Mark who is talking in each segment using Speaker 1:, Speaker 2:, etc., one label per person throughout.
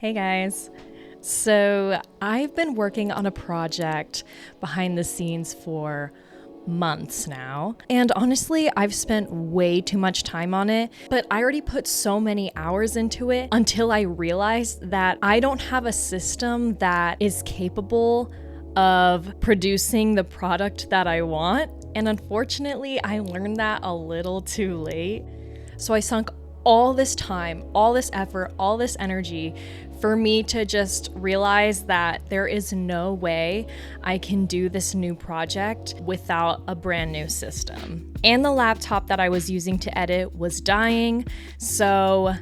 Speaker 1: Hey guys. So I've been working on a project behind the scenes for months now. And honestly, I've spent way too much time on it, but I already put so many hours into it until I realized that I don't have a system that is capable of producing the product that I want. And unfortunately, I learned that a little too late. So I sunk all this time, all this effort, all this energy for me to just realize that there is no way I can do this new project without a brand new system. And the laptop that I was using to edit was dying, so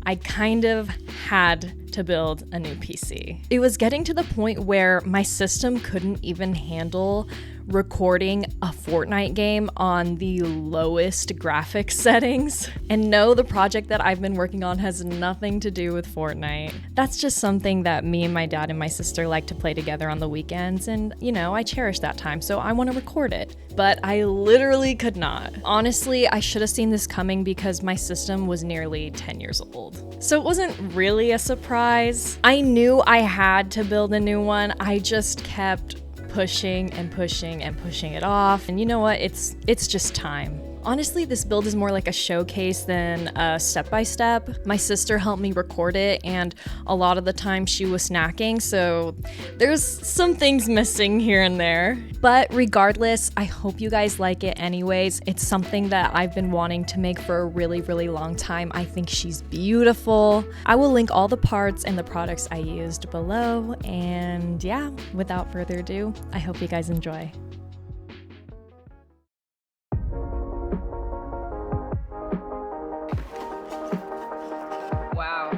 Speaker 1: I kind of had to build a new PC. It was getting to the point where my system couldn't even handle recording a Fortnite game on the lowest graphics settings. And no, the project that I've been working on has nothing to do with Fortnite. That's just something that me and my dad and my sister like to play together on the weekends, and I cherish that time, so I want to record it. But I literally could not. Honestly, I should have seen this coming because my system was nearly 10 years old. So it wasn't really a surprise. I knew I had to build a new one. I just kept pushing and pushing and pushing it off. And you know what? It's just time. Honestly, this build is more like a showcase than a step-by-step. My sister helped me record it, and a lot of the time she was snacking, so there's some things missing here and there. But regardless, I hope you guys like it anyways. It's something that I've been wanting to make for a really, really long time. I think she's beautiful. I will link all the parts and the products I used below, and yeah, without further ado, I hope you guys enjoy. Wow.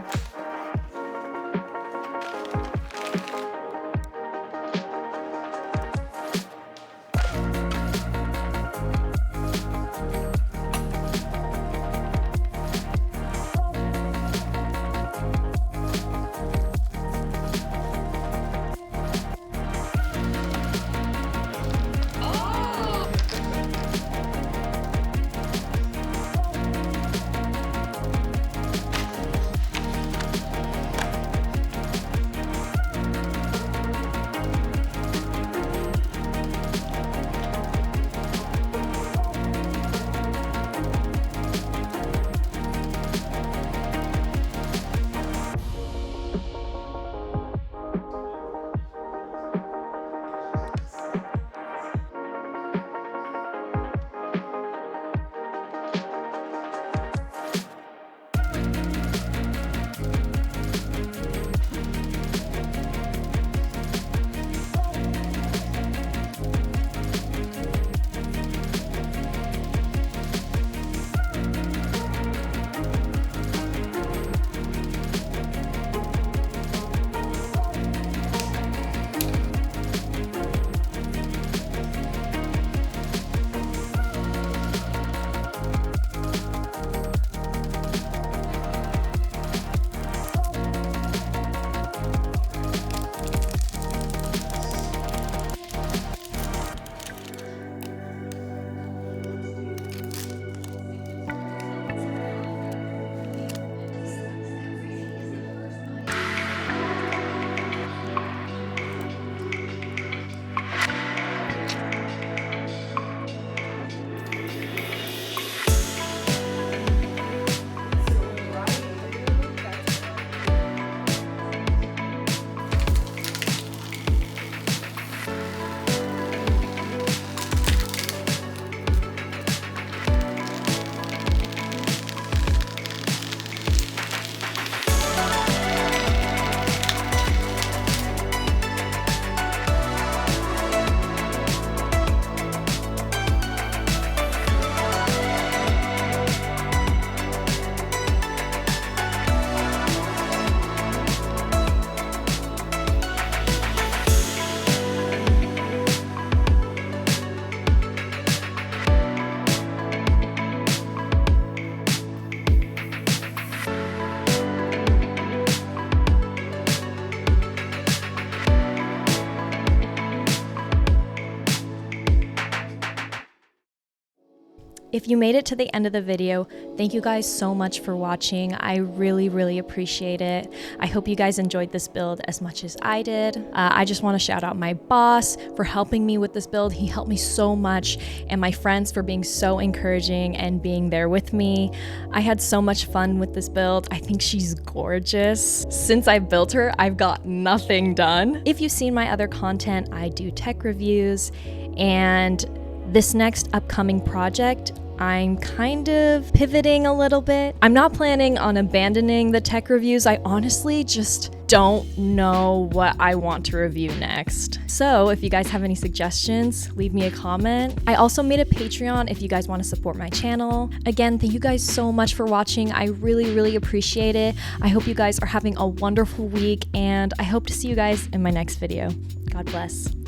Speaker 1: If you made it to the end of the video, thank you guys so much for watching. I really appreciate it. I hope you guys enjoyed this build as much as I did. I just want to shout out my boss for helping me with this build. He helped me so much, and my friends for being so encouraging and being there with me. I had so much fun with this build. I think she's gorgeous. Since I've built her, I've got nothing done. If you've seen my other content, I do tech reviews, and this next upcoming project, I'm kind of pivoting a little bit. I'm not planning on abandoning the tech reviews. I honestly just don't know what I want to review next. So if you guys have any suggestions, leave me a comment. I also made a Patreon if you guys want to support my channel. Again, thank you guys so much for watching. I really appreciate it. I hope you guys are having a wonderful week, and I hope to see you guys in my next video. God bless.